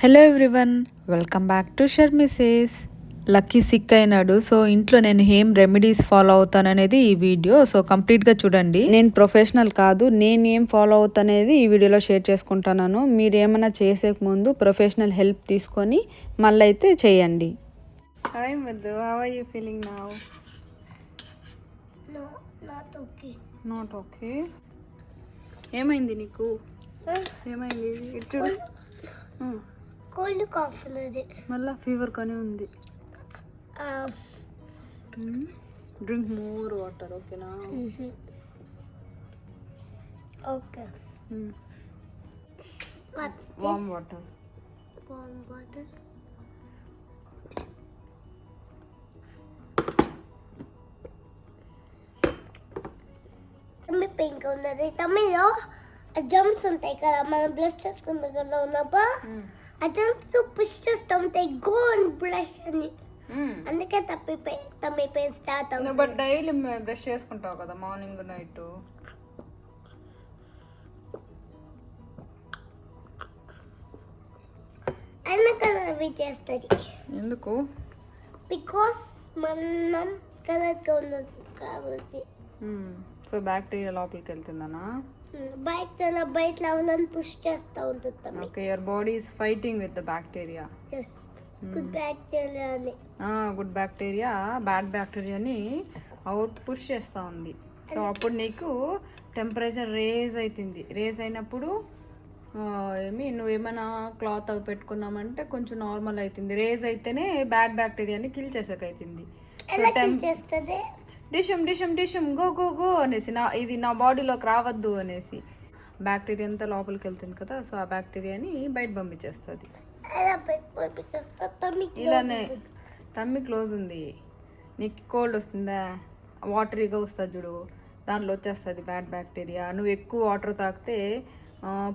Hello everyone, welcome back to Sharmi says. Lucky sick అయినాడు. So ఇంట్లో నేను ఏం రెమెడీస్ ఫాలో అవుతాననేది ఈ వీడియో. సో కంప్లీట్గా చూడండి. నేను ప్రొఫెషనల్ కాదు, నేను ఏం ఫాలో అవుతానేది ఈ వీడియోలో షేర్ చేసుకుంటున్నాను. మీరు ఏమైనా చేసే ముందు ప్రొఫెషనల్ హెల్ప్ తీసుకొని మళ్ళీ అయితే చేయండి. Hi Madhu, how are you feeling now? Not okay. ఏమైంది నీకు? ఏమైంది? ఇటు కోల్డ్ కాఫ్ ఉన్నది, మళ్ళీ ఫీవర్ కానీ ఉంది. డ్రింక్ మోర్ వాటర్, ఓకేనా? ఓకే. Warm water. తమ్మి పెయిన్ ఉన్నది. తమ్మిలో జంప్స్ ఉంటాయి కదా, మనం బ్రష్ చేసుకున్న దగ్గర ఉన్నప్పుడు ఆ జంప్స్ పుష్ చేస్తాం, గో అండ్ బ్రష్ అని. అందుకే తమ్మి పెయిన్ స్టార్ట్ అవుతుంది. బట్ డైలీ బ్రష్ చేసుకుంటావు కదా, మార్నింగ్ నైట్. అందుకని అవి చేస్తుంది. ఎందుకు? బికాస్ మనం కలర్గా ఉన్నది కాబట్టి. సో బ్యాక్టీరియా లోపలికి వెళ్తుందనా? బయట లెవెల్ని పుష్ చేస్తూ ఉంటుంది. Okay, your body is fighting with the bacteria. Good బ్యాక్టీరియాని, గుడ్ బ్యాక్టీరియా బ్యాడ్ బ్యాక్టీరియాని అవుట్ పుష్ చేస్తూ ఉంది. సో అప్పుడు నీకు టెంపరేచర్ రేజ్ అవుతుంది. రేజ్ అయినప్పుడు నువ్వేమైనా క్లాత్ అవి పెట్టుకున్నామంటే కొంచెం నార్మల్ అవుతుంది. రేజ్ అయితేనే బ్యాడ్ బ్యాక్టీరియాని కిల్ చేసేకైతుంది. డిషమ్ డిషమ్ డిషమ్ గో గో గో అనేసి, ఇది నా బాడీలోకి రావద్దు అనేసి బ్యాక్టీరియా అంతా లోపలికి వెళ్తుంది కదా. సో ఆ బ్యాక్టీరియాని బయట పంపించేస్తుంది. ఇలానే టమ్మీ క్లోజ్ ఉంది. నీకు కోల్డ్ వస్తుందా, వాటరీగా వస్తుంది చూడు, దాంట్లో వచ్చేస్తుంది బ్యాడ్ బ్యాక్టీరియా. నువ్వు ఎక్కువ వాటర్ తాగితే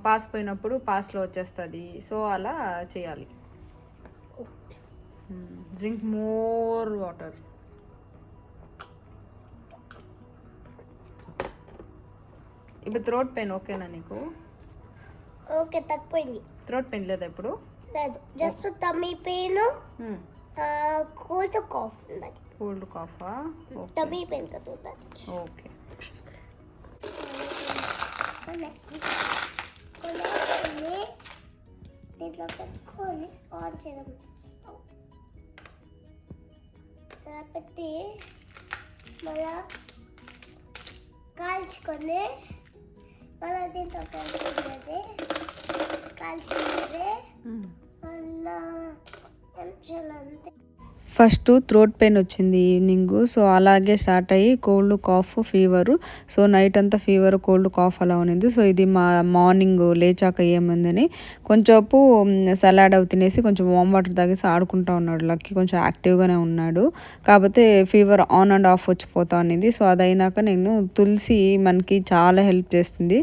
పాస్ పోయినప్పుడు పాస్లో వచ్చేస్తుంది. సో అలా చేయాలి. Drink more water. ఇప్పుడు థ్రోట్ పెయిన్ ఓకేనా నీకు? ఓకే, తక్కువైంది. థ్రోట్ పెయిన్ లేదా ఇప్పుడు? లేదు, just tummy pain, cold cough ఉన్నది. కోల్డ్ కాఫా? టమ్మీ పెయిన్ కదా ఉన్నది. ఓకే. దీంట్లో పెట్టుకొని ఆన్ చేయడం పెట్టి మళ్ళా కాల్చుకొని మళ్ళీ దీంట్లో కలిసి కాల్చుకుంటే మళ్ళా అంతే. ఫస్ట్ థ్రోట్ పెయిన్ వచ్చింది ఈవినింగ్. సో అలాగే స్టార్ట్ అయ్యి cold cough fever. So night అంతా ఫీవర్ కోల్డ్ కాఫ్ అలా ఉన్నింది. సో ఇది మా మార్నింగ్ లేచాక ఏముందని కొంచెంపు సలాడ్ అవి తినేసి కొంచెం వామ్ వాటర్ తాగేసి ఆడుకుంటూ ఉన్నాడు. లక్కీ కొంచెం యాక్టివ్గానే ఉన్నాడు. కాకపోతే ఫీవర్ ఆన్ అండ్ ఆఫ్ వచ్చిపోతా ఉన్నింది. సో అది అయినాక నేను తులసి మనకి చాలా హెల్ప్ చేస్తుంది.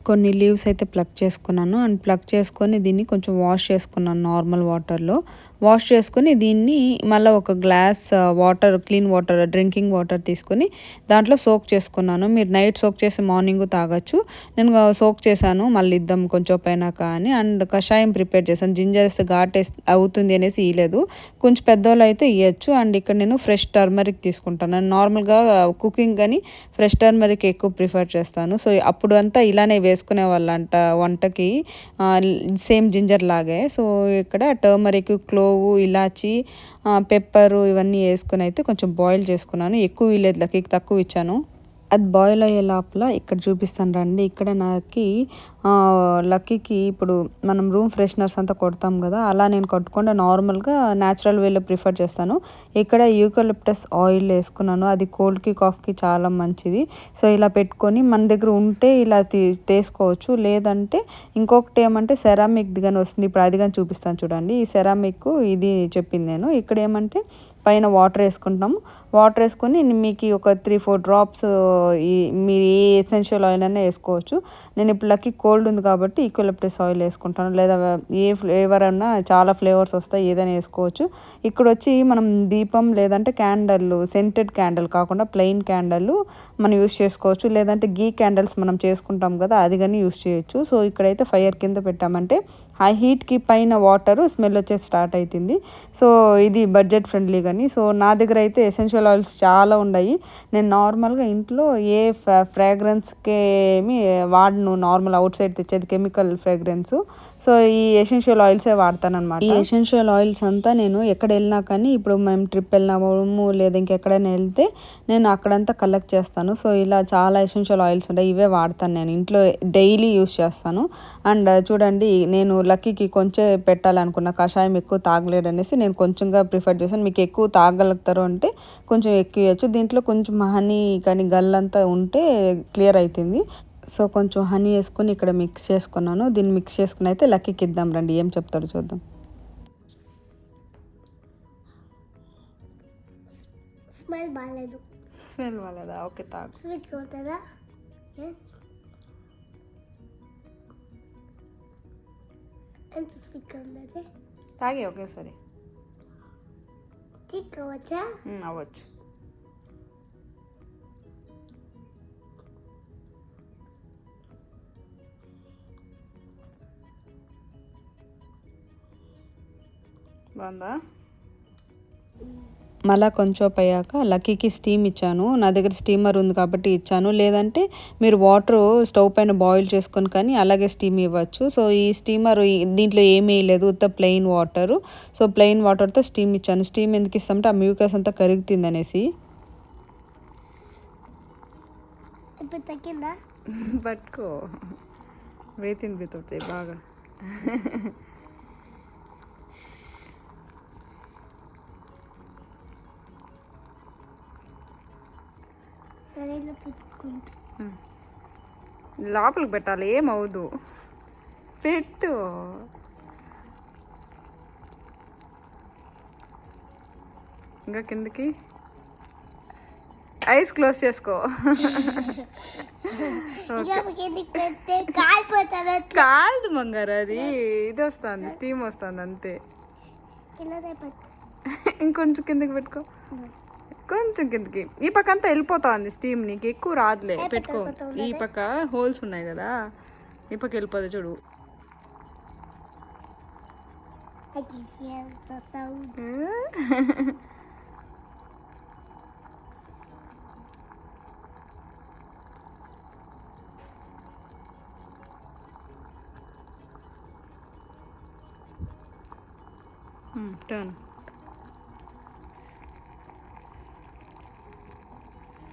కొన్ని లీవ్స్ అయితే ప్లక్ చేసుకున్నాను. అండ్ ప్లక్ చేసుకొని దీన్ని కొంచెం వాష్ చేసుకున్నాను నార్మల్ వాటర్లో. వాష్ చేసుకొని దీన్ని మళ్ళీ ఒక glass water, clean water, drinking water తీసుకొని దాంట్లో సోక్ చేసుకున్నాను. మీరు నైట్ సోక్ చేసి మార్నింగ్ తాగొచ్చు. నేను సోక్ చేశాను, మళ్ళీ ఇద్దాం కొంచెం పైనాక అని. అండ్ కషాయం ప్రిపేర్ చేశాను. జింజర్స్ ఘాటేసి అవుతుంది అనేసి ఇవ్వలేదు, కొంచెం పెద్దవాళ్ళు అయితే ఇవ్వచ్చు. అండ్ ఇక్కడ నేను ఫ్రెష్ టర్మరిక్ తీసుకుంటాను. నార్మల్గా కుకింగ్ కానీ ఫ్రెష్ టర్మరిక్ ఎక్కువ ప్రిఫర్ చేస్తాను. సో అప్పుడు అంతా ఇలానే వేసుకునే వాళ్ళంట వంటకి, సేమ్ జింజర్ లాగే. సో ఇక్కడ టర్మరిక్, క్లోవ్, ఇలాచి, పెప్పరు ఇవన్నీ వేసుకుని అయితే కొంచెం బాయిల్ చేసుకున్నాను. ఎక్కువ ఇవ్వలేదు, లక్కీకి తక్కువ ఇచ్చాను. అది బాయిల్ అయ్యే లోపల ఇక్కడ చూపిస్తాను రండి. ఇక్కడ లక్కీకి ఇప్పుడు మనం రూమ్ ఫ్రెషనర్స్ అంతా కొడతాం కదా, అలా నేను కొట్టకుండా నార్మల్గా న్యాచురల్ వేలో ప్రిఫర్ చేస్తాను. ఇక్కడ యూకలిప్టస్ ఆయిల్ వేసుకున్నాను. అది కోల్డ్కి కాఫ్కి చాలా మంచిది. సో ఇలా పెట్టుకొని మన దగ్గర ఉంటే ఇలా తీసుకోవచ్చు. లేదంటే ఇంకొకటి ఏమంటే సెరామిక్ది కానీ వస్తుంది. ఇప్పుడు అది కానీ చూపిస్తాను చూడండి. ఈ సెరామిక్ ఇది చెప్పింది నేను. ఇక్కడ ఏమంటే పైన వాటర్ వేసుకుంటాము. వాటర్ వేసుకొని మీకు ఒక 3-4 డ్రాప్స్ మీరు ఏ ఎసెన్షియల్ ఆయిల్ అయినా వేసుకోవచ్చు. నేను ఇప్పుడు లక్కీ కోల్డ్ కోల్డ్ ఉంది కాబట్టి ఈక్వలిప్టస్ ఆయిల్ వేసుకుంటాను, లేదా ఏ ఫ్లేవర్ అన్నా చాలా ఫ్లేవర్స్ వస్తాయి, ఏదైనా వేసుకోవచ్చు. ఇక్కడ వచ్చి మనం దీపం లేదంటే క్యాండల్, సెంటెడ్ క్యాండిల్ కాకుండా ప్లెయిన్ క్యాండిల్ మనం యూస్ చేసుకోవచ్చు, లేదంటే గీ క్యాండిల్స్ మనం చేసుకుంటాం కదా అది కానీ యూస్ చేయొచ్చు. సో ఇక్కడైతే ఫైర్ కింద పెట్టామంటే హై హీట్కి పైన వాటర్ స్మెల్ వచ్చేసి స్టార్ట్ అవుతుంది. సో ఇది బడ్జెట్ ఫ్రెండ్లీ కానీ. సో నా దగ్గర అయితే ఎసెన్షియల్ ఆయిల్స్ చాలా ఉన్నాయి. నేను నార్మల్గా ఇంట్లో ఏ ఫ్రాగ్రెన్స్కి ఏమి వాడను, నార్మల్ అవుట్ సైడ్ తెచ్చేది కెమికల్ ఫ్రాగ్రెన్స్. సో ఈ ఎసెన్షియల్ ఆయిల్సే వాడతాను అనమాట. ఈ ఎసెన్షియల్ ఆయిల్స్ అంతా నేను ఎక్కడ వెళ్ళినా కానీ, ఇప్పుడు మేము ట్రిప్ వెళ్ళినాము లేదా ఇంకెక్కడైనా వెళ్తే నేను అక్కడంతా కలెక్ట్ చేస్తాను. సో ఇలా చాలా ఎసెన్షియల్ ఆయిల్స్ ఉంటాయి, ఇవే వాడతాను నేను ఇంట్లో డైలీ యూస్ చేస్తాను. అండ్ చూడండి, నేను లక్కీకి కొంచెం పెట్టాలనుకున్న, కషాయం ఎక్కువ తాగలేడు అనేసి నేను కొంచెంగా ప్రిఫర్ చేశాను. మీకు ఎక్కువ తాగలుగుతారు అంటే కొంచెం ఎక్కువ ఇవ్వచ్చు. దీంట్లో కొంచెం హనీ కానీ గల్లంతా ఉంటే క్లియర్ అవుతుంది. సో కొంచెం హనీ వేసుకొని ఇక్కడ మిక్స్ చేసుకున్నాను. దీన్ని మిక్స్ చేసుకుని అయితే లక్కీకి ఇద్దాం రండి, ఏం చెప్తాడో చూద్దాం. స్మెల్ బాగాలేదు. స్మెల్ బాగాలేదా? ఓకే తాగు. స్వీట్గా ఉంటుందా? ఎస్. ఎంత స్వీట్గా ఉన్నది? తాగే ఒకేసారి. తీసుకోవచ్చా? అవ్వచ్చు. బాగుందా? మళ్ళీ కొంచెం అయ్యాక లక్కీకి స్టీమ్ ఇచ్చాను. నా దగ్గర స్టీమర్ ఉంది కాబట్టి ఇచ్చాను, లేదంటే మీరు వాటర్ స్టవ్ పైన బాయిల్ చేసుకొని కానీ అలాగే స్టీమ్ ఇవ్వచ్చు. సో ఈ స్టీమర్ దీంట్లో ఏమీ వేయలేదు, ఉత్త ప్లెయిన్ వాటర్. సో ప్లెయిన్ వాటర్తో స్టీమ్ ఇచ్చాను. స్టీమ్ ఎందుకు ఇస్తామంటే ఆ మ్యూకస్ అంతా కరుగుతుంది అనేసి. ఇప్పుడు తగ్గిందా? పట్టుకో, బ్రీత్ ఇన్ బ్రీత్ అవుతాయి బాగా. లోపలికి పెట్టాలి, ఏమవుదు, పెట్టు. ఇంకా కిందకి ఐస్ క్లోజ్ చేసుకో. కాదు బంగారు, అది ఇది వస్తుంది, స్టీమ్ వస్తుంది అంతే. ఇంకొంచెం కిందకి పెట్టుకో, కొంచెం కిందకి. ఈ పక్క అంతా వెళ్ళిపోతుంది స్టీమ్, నీకు ఎక్కువ రాదులే, పెట్టుకో. ఈ పక్క హోల్స్ ఉన్నాయి కదా, ఈ పక్క వెళ్ళిపోతుంది చూడు. టర్న్.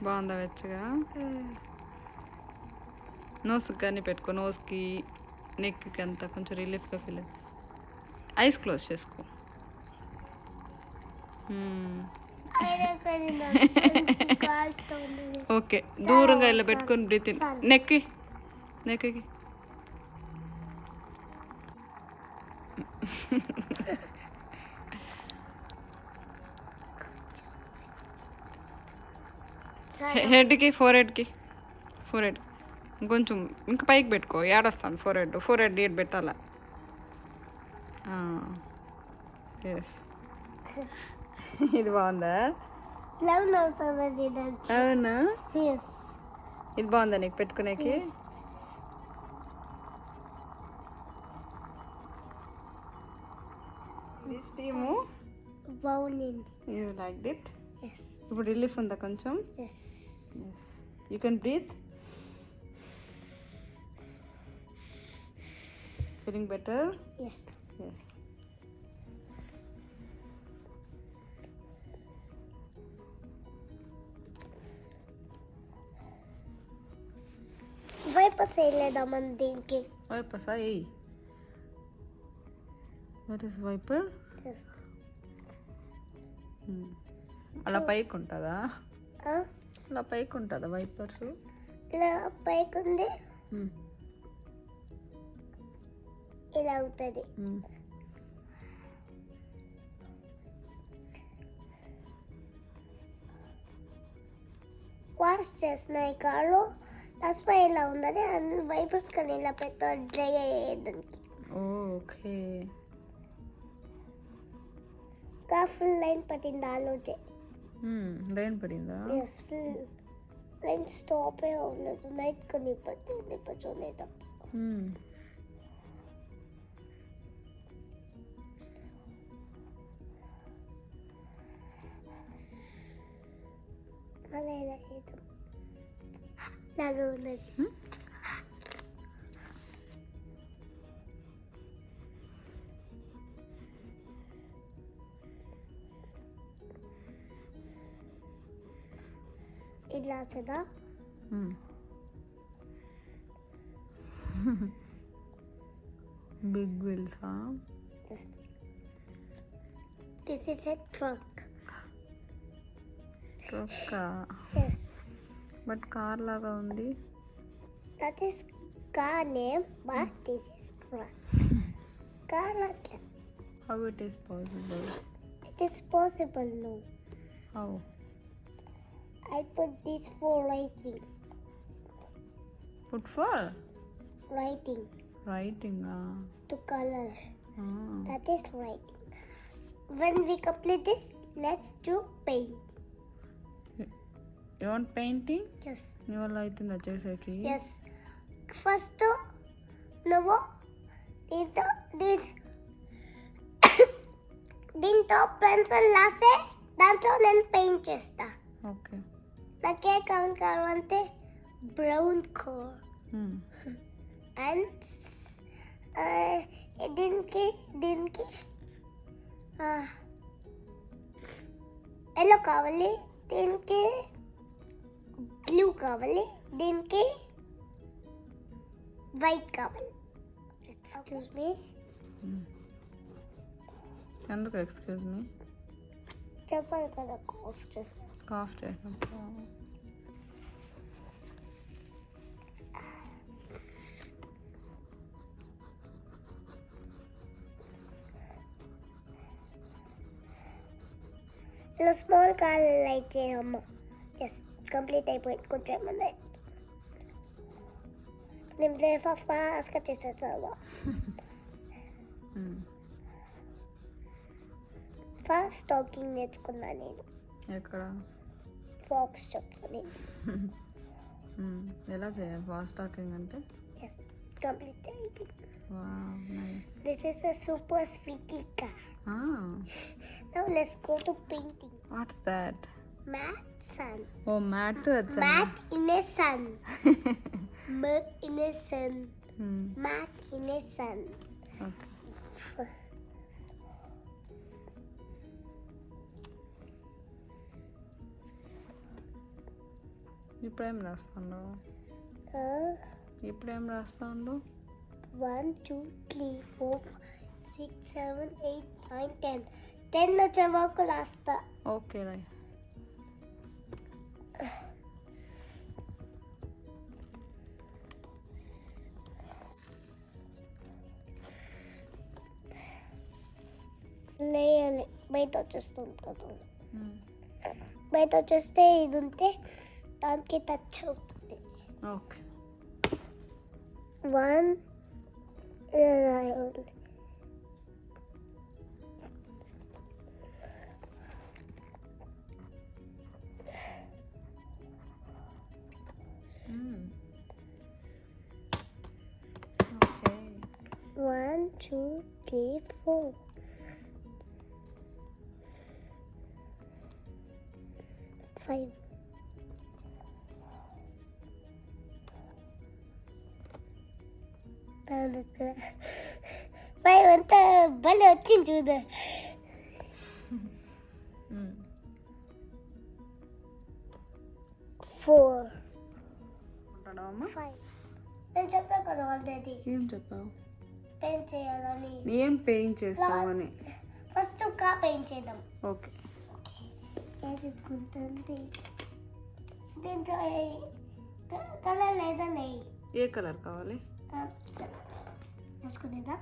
బాగుందా వెచ్చగా? నోస్కి కానీ పెట్టుకో, నోస్కి నెక్కి అంతా కొంచెం రిలీఫ్గా ఫీల్ అవుతుంది. ఐస్ క్లోజ్ చేసుకో. ఓకే, దూరంగా ఇలా పెట్టుకొని బ్రీత్ ఇన్. నెక్కి నెక్కి హెడ్కి, ఫోర్ హెడ్ ఇంకొంచెం ఇంకా పైకి పెట్టుకో. ఏడొస్తుంది ఫోర్ హెడ్ ఏడు పెట్టాలా? ఎస్. ఇది బాగుందా? అవునా? ఇది బాగుందా నీకు పెట్టుకునేకి? స్టీము బాగుంది. You like it? ఇప్పుడు రిలీఫ్ ఉందా కొంచెం? You can breathe. Feeling better? Yes. Wipers వేయలేదా మన దీనికి? వైపర్సా? ఏయ్, వాట్ ఇస్ వైపర్? అలా పైకి ఉంటుందా? అలా పైకి ఉంటుందా వైపర్స్? ఇలా పైకి ఉంది, ఇలా అవుతుంది. వాష్ చేస్తున్నాయి కాళ్ళు, దసరా ఇలా ఉన్నది అన్ని వైపస్ కానీ ఇలా పెద్ద డ్రై అయ్యేదానికి ఓకే. ఫుల్ లైన్ పట్టింది ఆలోచే. రైన్ పడిందా? ఎస్ ఫుల్ లైన్ స్టాప్ అవ్వలేదు నైట్ కానీ పట్టింది పచ్చోనేదా. మళ్ళీ ఇలా వేద్దాం లాగా ఉన్నది. ఇట్లా వస్తుందా? బిగ్ వీల్సా? This is a truck. ట్రక్కా? బట్ కార్ లాగా ఉంది. That is car name but this is truck. Car అట్లా. How it is possible? It is possible no. How? I put this for writing. Put for? Writing. Writing. To color. Ah. That is writing. When we complete this, let's do paint. You want painting? Yes. నీ వల్ల అవుతుందా చేసేకి? Yes. First, నువ్వు దీంతో pencil రాసే దాంట్లో నేను paint చేస్తా. ఓకే. నాకే కావాలంటే బ్రౌన్ కలర్ అండ్ దీనికి ఎల్లో కావాలి, దీనికి బ్లూ కావాలి, దీనికి వైట్ కావాలి. Excuse me. ఎందుకు ఎక్స్క్యూజ్ మీ? చెప్పాలి కదా కాఫ్ చేస్తా. కాఫ్ చేసినప్పుడు ఇలా స్మాల్ కార్ లైట్ చేయమ్మ. ఎస్ కంప్లీట్ అయిపోయింది. కొంచెం ఏమన్నా నేను బ్రేక్ఫాస్ట్ ఫాస్ట్గా చేసేసాను. ఫాస్ట్ టాకింగ్ నేర్చుకున్నా నేను. ఎక్కడ? ఫాక్స్ చెప్తాను. ఎలా చేయాలి ఫాస్ట్ టాకింగ్ అంటే? ఎస్ కంప్లీట్ అయిపోయింది. Wow nice. This is a super sweetie car. Now let's go to painting. What's that? Matte sun. Oh, matte it's Matte in a sun. Matte in a sun. Matte in a sun. Okay. ఇప్పుడేం రాస్తాను? ఇప్పుడేం రాస్తాను? 1 2 3 4 5 6 7 8 9 10 10 వచ్చే వరకు రాస్తా. Okay Roy. లేయాలి. బయట వచ్చేస్తుంది కదా. బయట వచ్చేస్తే ఇది ఉంటే దానికి టచ్ అవుతుంది. ఓకే. 1 1 2 3 4 5 5 అంతా భలే వచ్చింది చూడు. 4 5 నేను చెప్పాను కదా ఆల్రెడీ. ఏం చెప్పావు? పెయింట్ చేయాలని. ఏం పెయింట్ చేస్తావని? ఫస్ట్ కా పెయింట్ చేద్దాం. ఓకే. ఏదుకుంటుంది దీంట్లో కలర్ లేదని. ఏ కలర్ కావాలి? వేసుకునేదా?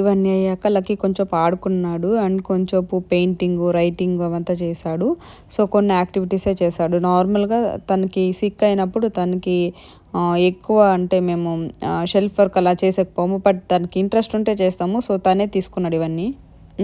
ఇవన్నీ అయ్యాక లక్కీ కొంచెం ఆడుకున్నాడు అండ్ కొంచెం పెయింటింగ్ రైటింగ్ అవంతా చేశాడు. సో కొన్ని యాక్టివిటీసే చేశాడు. నార్మల్గా తనకి సిక్ అయినప్పుడు తనకి ఎక్కువ అంటే మేము షెల్ఫ్ వర్క్ అలా చేసేకపోము, బట్ తనకి ఇంట్రెస్ట్ ఉంటే చేస్తాము. సో తనే తీసుకున్నాడు ఇవన్నీ.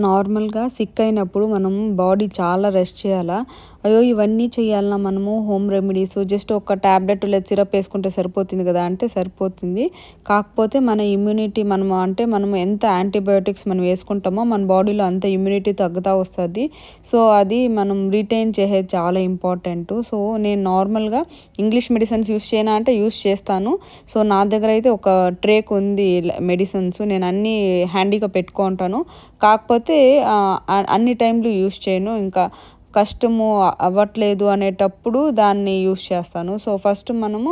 నార్మల్గా సిక్ అయినప్పుడు మనం బాడీ చాలా రెస్ట్ చేయాలా, అయ్యో ఇవన్నీ చేయాలన్నా మనము హోమ్ రెమెడీస్ జస్ట్ ఒక ట్యాబ్లెట్ లేదా సిరప్ వేసుకుంటే సరిపోతుంది కదా అంటే సరిపోతుంది. కాకపోతే మన ఇమ్యూనిటీ మనం ఎంత యాంటీబయోటిక్స్ మనం వేసుకుంటామో మన బాడీలో అంత ఇమ్యూనిటీ తగ్గుతూ వస్తుంది. సో అది మనం రిటైన్ చేసేది చాలా ఇంపార్టెంట్. సో నేను నార్మల్గా ఇంగ్లీష్ మెడిసిన్స్ యూస్ చేయనా అంటే యూస్ చేస్తాను. సో నా దగ్గర అయితే ఒక ట్రేక్ ఉంది మెడిసిన్స్, నేను అన్నీ హ్యాండీగా పెట్టుకుంటాను. కాకపోతే అన్ని టైంలు యూస్ చేయను, ఇంకా కష్టము అవ్వట్లేదు అనేటప్పుడు దాన్ని యూస్ చేస్తాను. సో ఫస్ట్ మనము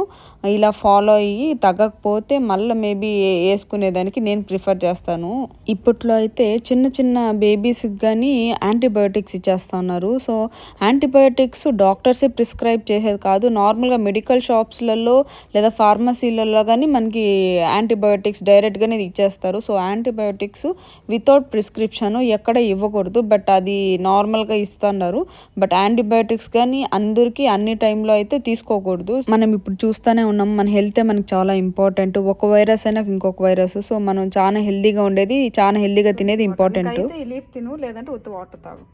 ఇలా ఫాలో అయ్యి తగ్గకపోతే మళ్ళీ మేబీ వేసుకునేదానికి నేను ప్రిఫర్ చేస్తాను. ఇప్పట్లో అయితే చిన్న చిన్న బేబీస్కి కానీ యాంటీబయోటిక్స్ ఇచ్చేస్తా ఉన్నారు. సో యాంటీబయోటిక్స్ డాక్టర్సే ప్రిస్క్రైబ్ చేసేది కాదు, నార్మల్గా మెడికల్ షాప్స్లలో లేదా ఫార్మసీలలో కానీ మనకి యాంటీబయోటిక్స్ డైరెక్ట్గానే ఇచ్చేస్తారు. సో యాంటీబయోటిక్స్ వితౌట్ ప్రిస్క్రిప్షన్ ఎక్కడ ఇవ్వకూడదు, బట్ అది నార్మల్గా ఇస్తున్నారు. బట్ యాంటీబయోటిక్స్ కానీ అందరికీ అన్ని టైంలో అయితే తీసుకోకూడదు. మనం ఇప్పుడు చూస్తూనే ఉన్నాం, మన హెల్తే మనకి చాలా ఇంపార్టెంట్. ఒక వైరస్ అయినా ఇంకొక వైరస్. సో మనం చాలా హెల్దీగా ఉండేది, చాలా హెల్దీగా తినేది ఇంపార్టెంట్. లీఫ్ తిను, లేదంటే ఉత్త వాటర్ తాగు.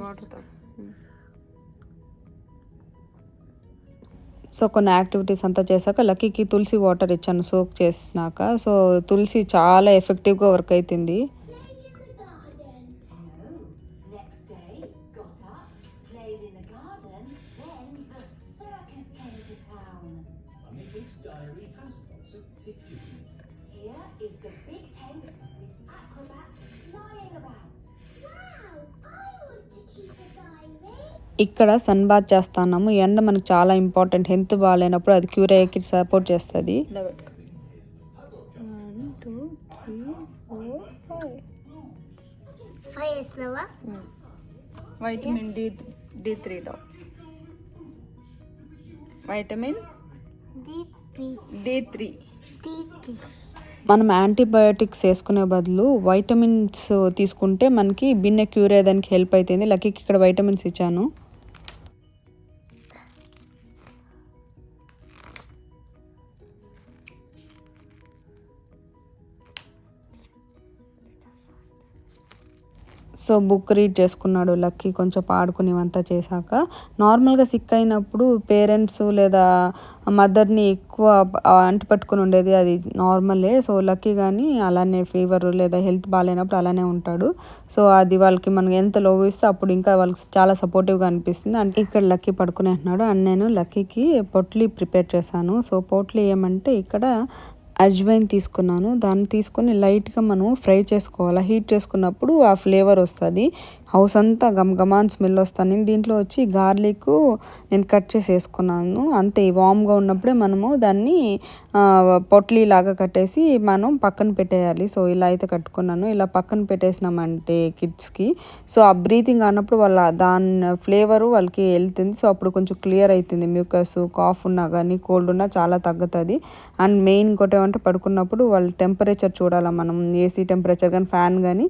వాటర్ తాగు. సో కొన్ని యాక్టివిటీస్ అంతా చేశాక లక్కీకి తులసి వాటర్ ఇచ్చాను సోక్ చేసినాక. సో తులసి చాలా ఎఫెక్టివ్గా వర్క్ అవుతుంది. ఇక్కడ సన్ బాత్ చేస్తున్నాము. ఎండ మనకు చాలా ఇంపార్టెంట్, హెల్త్ బాగాలేనప్పుడు అది క్యూర్ అయ్యేకి సపోర్ట్ చేస్తుంది. Vitamin D3 dots, vitamin D3. మనం యాంటీబయోటిక్స్ వేసుకునే బదులు వైటమిన్స్ తీసుకుంటే మనకి బిన్నె క్యూర్ అయ్యేదానికి హెల్ప్ అవుతుంది. లక్కీకి ఇక్కడ వైటమిన్స్ ఇచ్చాను. సో బుక్ రీడ్ చేసుకున్నాడు లక్కీ కొంచెం ఆడుకునేవంతా చేశాక. నార్మల్గా సిక్ అయినప్పుడు పేరెంట్స్ లేదా మదర్ని ఎక్కువ అంటిపట్టుకుని ఉండేది అది నార్మలే. సో లక్కీ కానీ అలానే ఫీవర్ లేదా హెల్త్ బాగాలేనప్పుడు అలానే ఉంటాడు. సో అది వాళ్ళకి మనం ఎంత లోవ్ ఇస్తే అప్పుడు ఇంకా వాళ్ళకి చాలా సపోర్టివ్గా అనిపిస్తుంది. అంటే ఇక్కడ లక్కీ పడుకునే అంటున్నాడు అండ్ నేను లక్కీకి పొట్లీ ప్రిపేర్ చేశాను. సో పొట్లీ ఏమంటే ఇక్కడ అజ్వైన్ తీసుకున్నాను, దాన్ని తీసుకొని లైట్గా మనం ఫ్రై చేసుకోవాలి. హీట్ చేసుకున్నప్పుడు ఆ ఫ్లేవర్ వస్తుంది, హౌస్ అంతా గమగమాన్ స్మెల్ వస్తుంది. దీంట్లో వచ్చి గార్లిక్ నేను కట్ చేసి వేసుకున్నాను అంతే. వామ్గా ఉన్నప్పుడే మనము దాన్ని పొట్లీ లాగా కట్టేసి మనం పక్కన పెట్టేయాలి. సో ఇలా అయితే కట్టుకున్నాను. ఇలా పక్కన పెట్టేసినామంటే కిడ్స్కి సో ఆ బ్రీతింగ్ అన్నప్పుడు దాని ఫ్లేవరు వాళ్ళకి వెళ్తుంది. సో అప్పుడు కొంచెం క్లియర్ అవుతుంది, మ్యూకస్ కాఫ్ ఉన్నా కానీ కోల్డ్ ఉన్నా చాలా తగ్గుతుంది. అండ్ మెయిన్ ఇంకోటి ఏమంటే పడుకున్నప్పుడు వాళ్ళ టెంపరేచర్ చూడాలి మనం, ఏసీ టెంపరేచర్ కానీ ఫ్యాన్ కానీ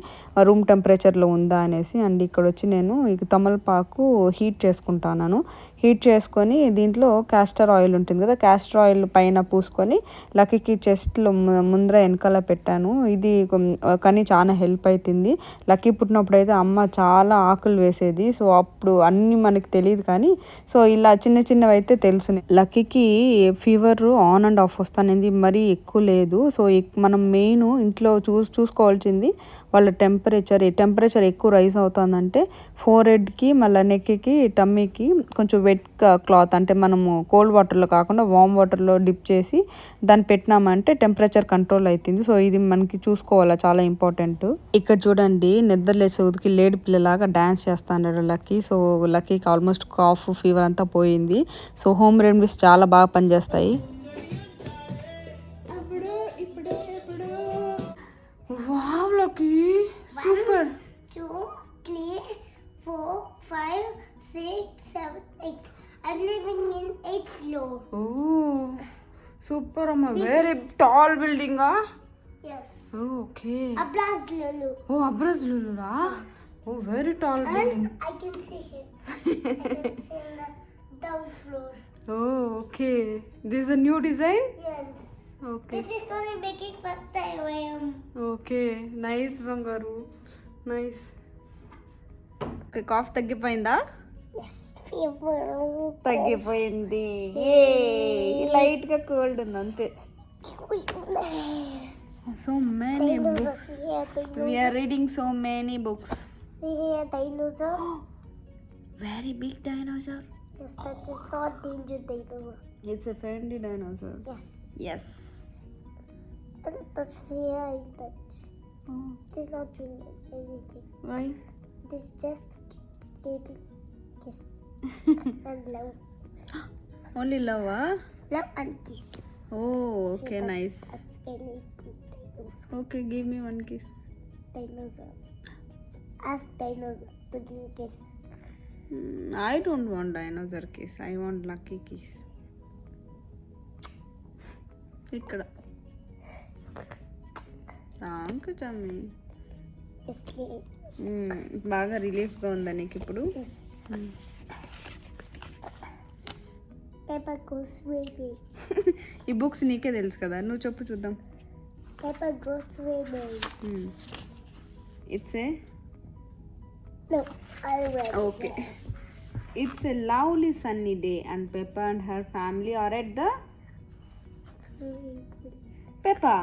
రూమ్ టెంపరేచర్లో ఉందా అనేసి. అండ్ ఇక్కడ వచ్చి నేను తమలపాకు హీట్ చేసుకుంటాను. హీట్ చేసుకొని దీంట్లో క్యాస్టర్ ఆయిల్ ఉంటుంది కదా, క్యాస్టర్ ఆయిల్ పైన పూసుకొని లక్కీకి చెస్ట్లో ముందర వెనకాల పెట్టాను. ఇది కానీ చాలా హెల్ప్ అవుతుంది. లక్కీ పుట్టినప్పుడు అయితే అమ్మ చాలా ఆకులు వేసేది. సో అప్పుడు అన్నీ మనకి తెలియదు కానీ సో ఇలా చిన్న చిన్నవి అయితే తెలుసు. లక్కీకి ఫీవర్ ఆన్ అండ్ ఆఫ్ వస్తానేది, మరీ ఎక్కువ లేదు. సో మనం మెయిన్ ఇంట్లో చూసుకోవాల్సింది వాళ్ళ టెంపరేచర్ ఎక్కువ రైజ్ అవుతుందంటే ఫోర్ హెడ్కి మళ్ళీ నెక్కి టమ్మీకి కొంచెం వెట్ క్లాత్ అంటే మనము కోల్డ్ వాటర్లో కాకుండా వామ్ వాటర్లో డిప్ చేసి దాన్ని పెట్టినామంటే టెంపరేచర్ కంట్రోల్ అవుతుంది. సో ఇది మనకి చూసుకోవాలా, చాలా ఇంపార్టెంట్. ఇక్కడ చూడండి నిద్రలేసే ఉదికి లేడి పిల్లలాగా డ్యాన్స్ చేస్తాడు లక్కీ. సో లక్కీకి ఆల్మోస్ట్ కాఫ్ ఫీవర్ అంతా పోయింది. సో హోమ్ రెమెడీస్ చాలా బాగా పనిచేస్తాయి. Wow Lucky living in 8th floor. Oh, super amma. Very tall building, ah? Yes. Oh, okay. Abraz Lulu. Oh, Abraz Lulula. Oh, very tall building. And I can see him. I can see in the down floor. Oh, okay. This is a new design? Yes. Okay. This is only making first time I am. Okay. Nice, Bangaru. Nice. Okay, cough తగ్గిపోయిందా? Yes. Fever. తగ్గిపోయింది. ఏ light గా cold ఉంది అంతే. So many books. We are reading so many books. See here, dinosaur. Very big dinosaur. Yes, that is not danger dinosaur. It's a friendly dinosaur. Yes. Yes. And touch here, I touch. Oh, This is not doing anything. why? This just giving kiss and love. Only love, ah? Love and kiss. Oh, okay, So nice. That's very good dinosaur. Okay, give me one kiss. Dinosaur. Ask dinosaur to give kiss. I don't want dinosaur kiss. I want lucky kiss. ఇక్కడ thank చమ్మి Yes, please. బాగా రిలీఫ్గా ఉందా నీకు ఇప్పుడు Yes. Pepper goes swimming. ఈ books నీకే తెలుసు కదా నువ్వు చెప్పు చూద్దాం Pepper goes swimming. It's a No, I read okay it's a lovely sunny day and Peppa and her family are at the swimming pool. Peppa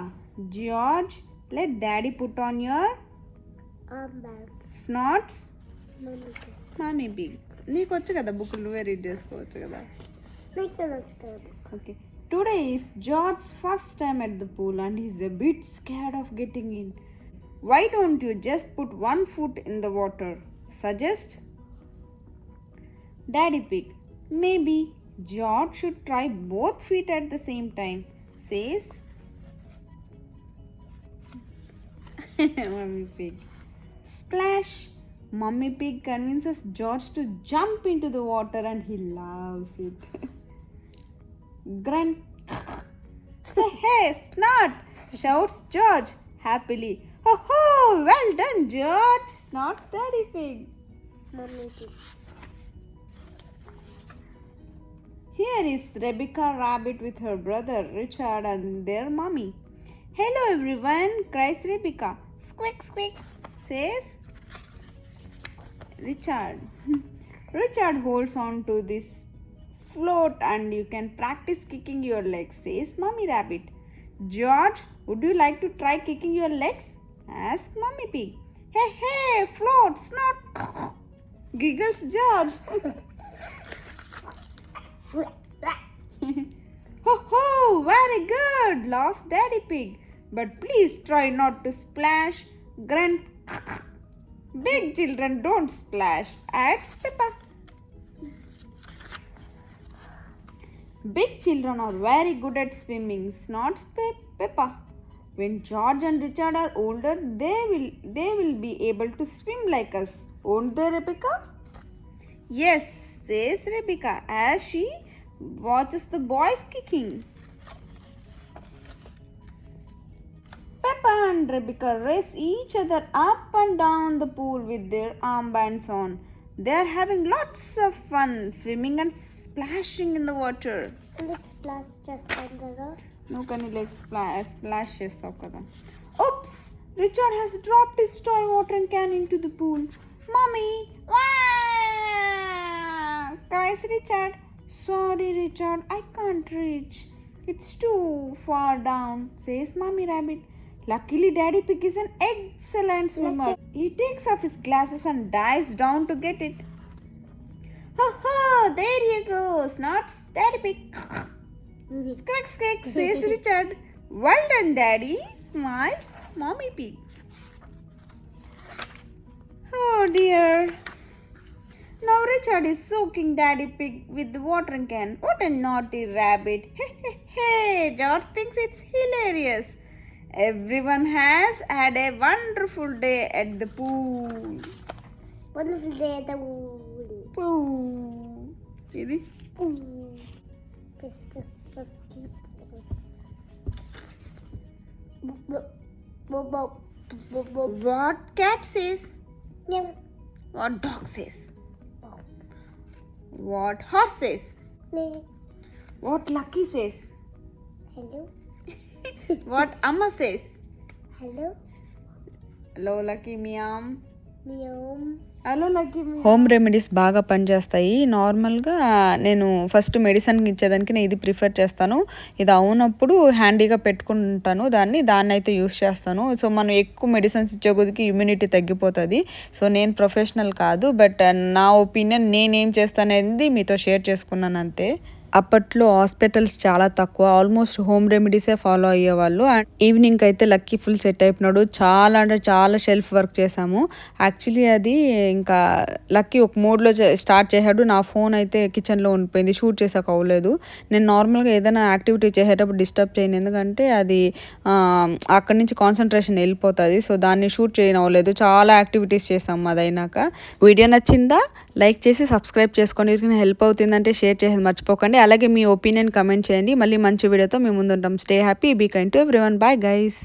George let daddy put on your Armband. స్నాట్స్ Mommy. Mommy big నీకు వచ్చు కదా book నువ్వే read చేసుకోవచ్చు కదా Make the notes good. Okay. Today is George's first time at the pool and he's a bit scared of getting in. Why don't you just put one foot in the water? Suggest Daddy Pig. Maybe George should try both feet at the same time, says Mummy Pig. Splash! Mummy Pig convinces George to jump into the water and he loves it. Grunt. Hey, Snot! Shouts George happily. Ho ho! Well done, George! Snorts Daddy Pig. Mommy pig. Here is Rebecca Rabbit with her brother Richard and their mummy. Hello everyone, cries Rebecca. Squeak squeak, says Richard. Richard holds on to this float and you can practice kicking your legs, says Mummy Rabbit. George, would you like to try kicking your legs? Asks Mummy Pig. Hey, hey, float, snot, giggles George. Ho ho, very good, laughs Daddy Pig. But please try not to splash, grunt. Big children don't splash, adds Peppa. Big children are very good at swimming, snorts Peppa. When George and Richard are older, they will be able to swim like us, won't they, Rebecca? Yes, says Rebecca as she watches the boys kicking. Peppa and Rebecca race each other up and down the pool with their armbands on. They are having lots of fun swimming and splashing in the water. And it splashed just on the road. No, can you like splash chestavu kada. Oops! Richard has dropped his toy watering can into the pool. Mommy! Wah! Cries Richard. Sorry, Richard, I can't reach. It's too far down, says Mommy Rabbit. Luckily, Daddy Pig is an excellent swimmer. He takes off his glasses and dives down to get it. Ho ho! There you go! Snorts Daddy Pig. Squeak squeak, says Richard. Well done, Daddy, smiles Mommy Pig. Oh dear. Now Richard is soaking Daddy Pig with the watering can. What a naughty rabbit. Hey, hey, hey, George thinks it's hilarious. Everyone has had a wonderful day at the pool. Wonderful day at the pool. Pool. Idi? What cat says? What dog says? What horse says? What Lucky says? Hello. What Amma says? Hello. Hello Lucky meow. Meow. Hello lucky. Home remedies బాగా పనిచేస్తాయి. నార్మల్గా నేను first మెడిసిన్కి ఇచ్చేదానికి నేను ఇది prefer చేస్తాను. ఇది అవునప్పుడు హ్యాండీగా పెట్టుకుంటాను దాన్ని అయితే యూస్ చేస్తాను. సో మనం ఎక్కువ మెడిసిన్స్ ఇచ్చే కొద్దికి ఇమ్యూనిటీ తగ్గిపోతుంది. సో నేను ప్రొఫెషనల్ కాదు, బట్ నా ఒపీనియన్ నేనేం చేస్తాననేది మీతో షేర్ చేసుకున్నాను అంతే. అప్పట్లో హాస్పిటల్స్ చాలా తక్కువ, ఆల్మోస్ట్ హోమ్ రెమెడీసే ఫాలో అయ్యేవాళ్ళు. అండ్ ఈవినింగ్ అయితే లక్కీ ఫుల్ సెట్ అయిపోయినాడు. చాలా అంటే చాలా షెల్ఫ్ వర్క్ చేసాము. యాక్చువల్లీ అది ఇంకా లక్కీ ఒక మోడ్లో స్టార్ట్ చేశాడు. నా ఫోన్ అయితే కిచెన్లో ఉండిపోయింది, షూట్ చేసాక అవ్వలేదు. నేను నార్మల్గా ఏదైనా యాక్టివిటీ చేసేటప్పుడు డిస్టర్బ్ చేయను, ఎందుకంటే అది అక్కడి నుంచి కాన్సన్ట్రేషన్ వెళ్ళిపోతుంది. సో దాన్ని షూట్ చేయని అవ్వలేదు. చాలా యాక్టివిటీస్ చేసాము. అదైనాక వీడియో నచ్చిందా లైక్ చేసి సబ్స్క్రైబ్ చేసుకోండి. హెల్ప్ అవుతుందంటే షేర్ చేసేది మర్చిపోకండి. అలాగే మీ ఒపీనియన్ కమెంట్ చేయండి. మళ్ళీ మంచి వీడియోతో మేము ముందుంటాం. Stay happy, be kind to everyone. Bye guys.